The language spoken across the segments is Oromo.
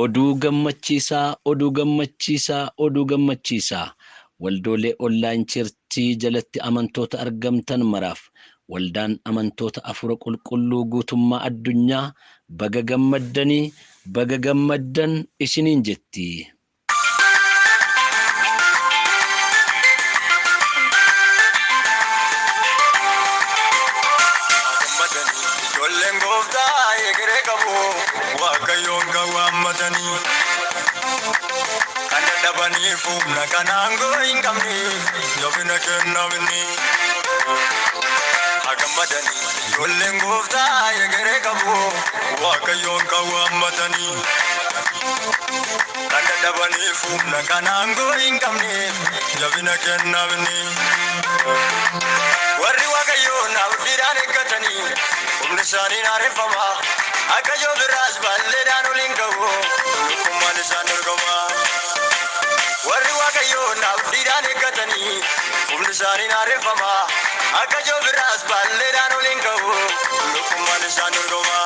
oduu gammachiisaa waldoolee online churchii jalatti amantoota argamtan maraaf waldaan amantoota afura qulqulluu guutummaa addunyaa baga gammaddan isiniin jetti. Fumna kanango ingamni yobina kennamni agamadani yollengofta yegere kabu wakayon kawamatani kandadabani fumna kanango ingamni yobina kennamni warri wakayon awdirane gatani umni sani narefama akayo biras balle danulingawo kumani sanurgama warri wakayo nawdirane gatani umnisani narefama akajo biras balle danulingawo lukumani sanurgoma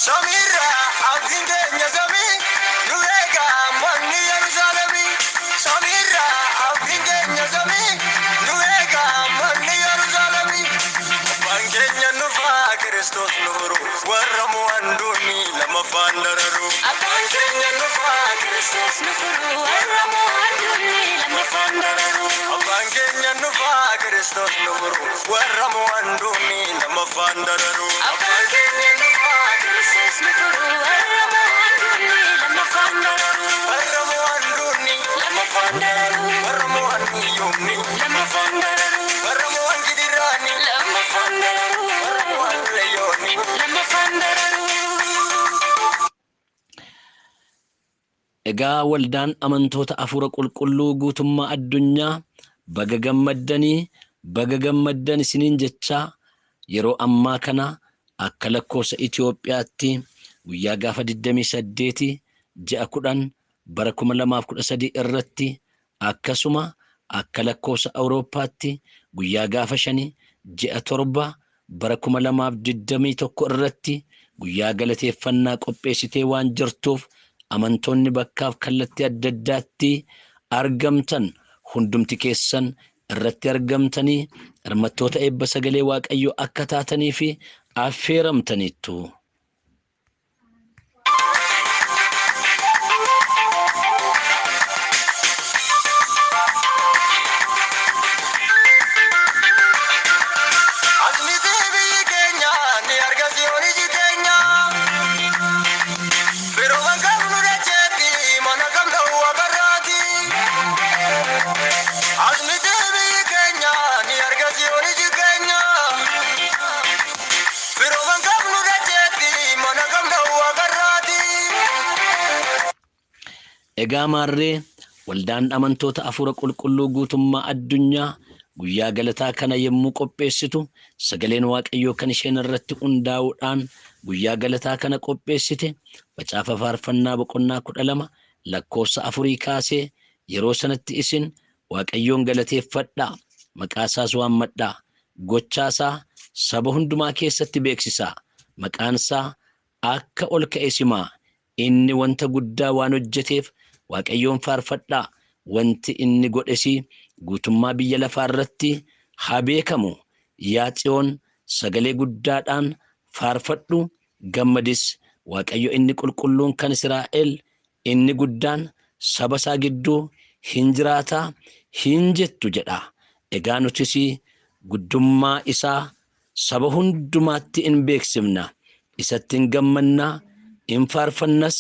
samira abdinde nyazami nuega manni yerusalemi samira abdinde nyazami nuega manni yerusalemi bangenya nufa kristos nuru warramu anduni lama fandararu bangenya nufa kristos nuru warramu anduni lama fandararu bangenya nufa kristos nuru warramu anduni lama fandararu bangenya nufa kristos nuru warramu anduni lama fandararu warramu anduni lama fandararu warramu anduni yomni lama fandararu warramu angidirani lama fandararu warramu andleyoni lama fandararu. Egaa waldaan amantoota afura qulqulluu guutummaa addunyaa baga gammaddan isiniin jechaa yeroo ammaa kana akka lakkoofsa Itoophiyaatti guyyaa gaafa 28 ji'a 10 bara 2013 irratti akkasuma akka lakkoofsa Awurooppaatti guyyaa gaafa 5 ji'a 7 bara 2021 irratti guyyaa galateeffannaa qopheessitee waan jirtuuf amantoonni bakkaaf kallattii adda addaatti argamtan hundumti keessan irratti argamtanii hirmattoota eebba sagalee Waaqayyoo akka taatanii fi affeeramtaniittu. Egaa maarree waldaan amantoota afura qulqulluu guutummaa addunyaa guyyaa galataa kana yommuu qopheessitu sagaleen Waaqayyoo kan isheen irratti hundaa'uudhaan guyyaa galataa kana qopheessite macaafa faarfannaa boqonnaa 12 lakkoofsa 4 kaasee yeroo sanatti isin Waaqayyoon galateeffadhaa maqaa isaas waammadhaa gochaasaa saba hundumaa keessatti beeksisaa maqaan isaa akka ol ka'e simaa inni wanta guddaa waan hojjeteef Waaqayyoon faarfadhaa wanti inni godhesi guutummaa biyya lafaa irratti haa beekamu yaa Tsiyoon sagalee guddaadhaan faarfadhu gammadis Waaqayyo inni qulqulluun kan Israa'el inni guddaan saba isaa gidduu hin jiraataa hin jettu jedha. Egaa nutis guddummaa isaa saba hundumaatti in beeksifna isatti hin gammannaa in faarfannas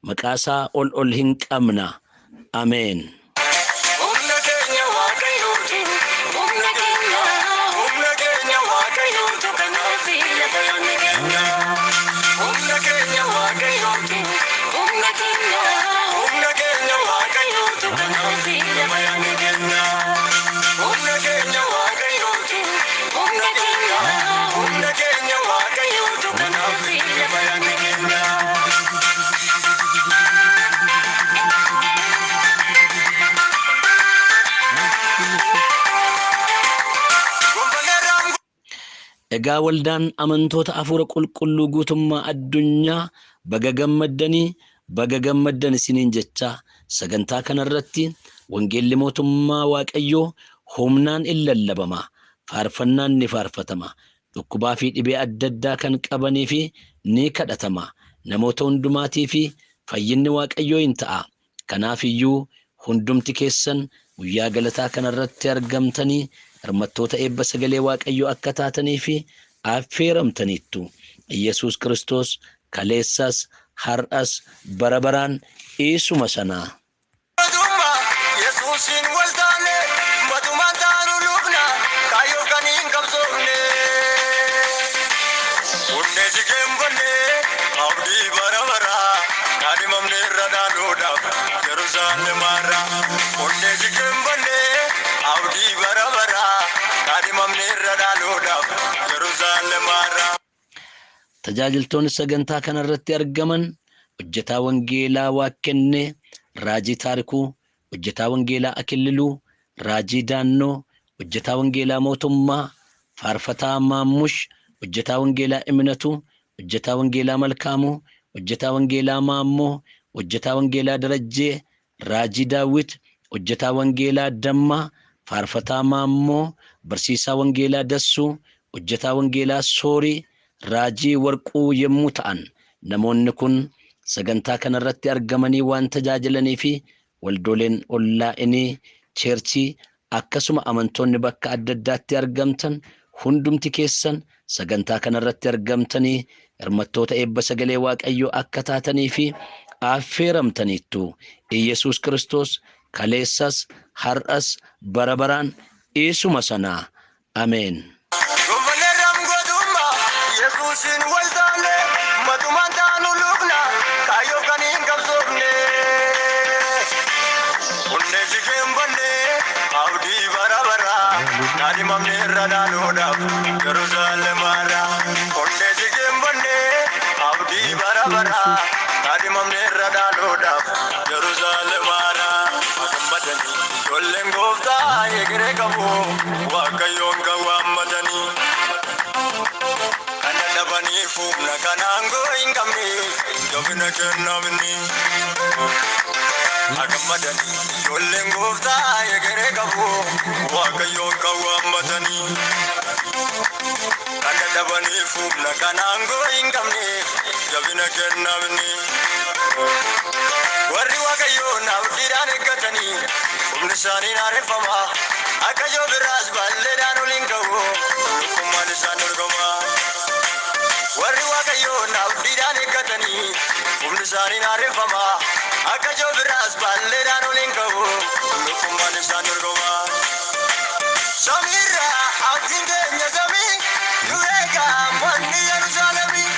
maqaa isaa ol hin qabna. Ameen. Egaa waldaan amantoota afura qulqulluu guutummaa addunyaa baga gammaddanii baga gammaddan isiniin jechaa sagantaa kanarratti wangeelli mootummaa Waaqayyoo humnaan in lallabama, faarfannaan ni faarfatama, dhukkubaa fi dhibee adda addaa kan qabanii fi ni kadhatama, namoota hundumaatii fi fayyinni Waaqayyoo in ta'a. Kanaaf iyyuu hundumti keessan guyyaa galataa kanarratti argamtanii hirmattoota eebba sagalee Waaqayyoo akka taatanii fi affeeramtaniittu. Yesuus Kiristoos kaleessas har'as bara baraan isuma sanaa. Yesuusin waltaane matumaan taanu lubna kaayoo kaniin qabsoofne onnee jigeenfanne abdii bara bara kaadhimamne irra dhaaluudhaaf Yerusaalemaarra onnee jigeenfanne abdii bara bara kaadhimamne irra dhaaluudhaaf Yerusaalemaarra. Tajaajiltoonni sagantaa kanarratti argaman hojjetaa wangeelaa Waaqenne, Raajii Taarikuu, hojjetaa wangeelaa Akilliluu, Raajii Daannoo, hojjetaa wangeelaa Mootummaa, Faarfataa Maammush, hojjetaa wangeelaa Iminatuu, hojjetaa wangeelaa Malkaamuu, hojjetaa wangeelaa Maammoo, hojjetaa wangeelaa Darajjee, Raajii Daawit, hojjetaa wangeelaa Dammaa, Faarfataa Maammoo, barsiisaa wangeelaa Dassuu, hojjetaa wangeelaa Soorii, Raajii Warquu yommuu ta'an, namoonni kun sagantaa kanarratti argamanii waan tajaajilanii fi waldoleen onlaayinii cheerchii akkasuma amantoonni bakka adda addaatti argamtan hundumti keessan sagantaa kanarratti argamtanii hirmattoota eebba sagalee Waaqayyoo akka taatanii fi affeeramtaniittu. Yesuus Kiristoos kaleessas har'as bara baraan isuma sanaa. Ameen. Yesuusin waltaane matumaan taanu lubna kaayoo kaniin qabsoofne onnee jigeenfanne abdii bara bara kaadhimamne irra dhaaluudhaaf Yerusaalemaarra onnee jigeenfanne abdii bara bara kaadhimamne irra dhaaluudhaaf Yerusaalemaarra. Gammadanii ijoolleen gooftaa egeree qabu Waaqayyoon kan waammatanii Fumna kanaan gooyin qabne jabina kennamni agammadanii ijoolleen gooftaa egeree qabu Waaqayyoon kan waammatanii kan dadhabanii fumna kanaan gooyin qabne jabina kennamni warri Waaqayyoon abdiidhaan eeggatanii humni isaanii naareffama akka yoo biraas balleedhaan oliin qabu lukkummaan isaan dorgoma. Warri Waaqayyoon abdiidhaan eeggatanii humni isaanii naareffama akka yoo biraas balleedhaan oliin qabu lukkummaan isaan dorgoma. Samiirra abdiin keenya samii nu eega manni Yerusaalemii.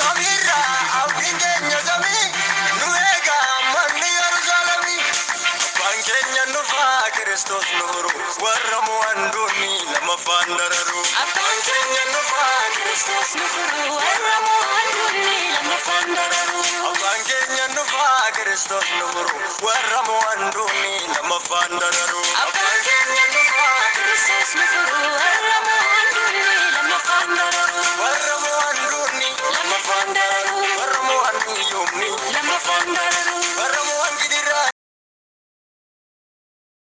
Samiirra abdiin keenya samii nu eega manni Yerusaalemii. Abbaan keenya nufaa Kiristoos nu furu warra mo'andoonni lamaffaan dararu. Abbaan keenya nufaa Kiristoos nu furu warra mo'andoonni lamaffaan dararu. Abbaan keenya nufaa Kiristoos nu furu warra mo'andoonni lamaffaan dararu.